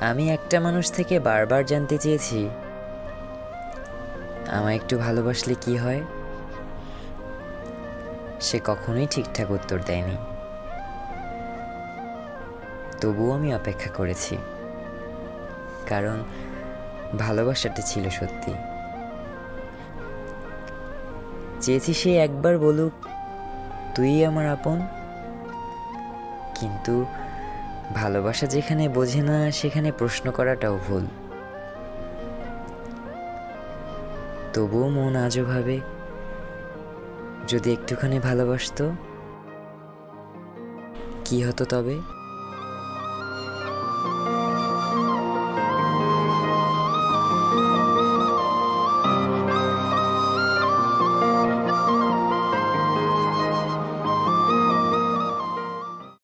আমি একটা মানুষ থেকে বারবার জানতে চেয়েছি আমায় একটু ভালোবাসলে কি হয়। সে কখনোই ঠিকঠাক উত্তর দেয়নি। তবুও আমি অপেক্ষা করেছি, কারণ ভালোবাসাটা ছিল সত্যি। চেয়েছি সে একবার বলুক তুই আমার আপন। কিন্তু ভালোবাসা যেখানে বোঝে না সেখানে প্রশ্ন করাটাও ভুল। তবুও মন আজও ভাবে, যদি একটুখানি ভালোবাসতো কি হতো তবে।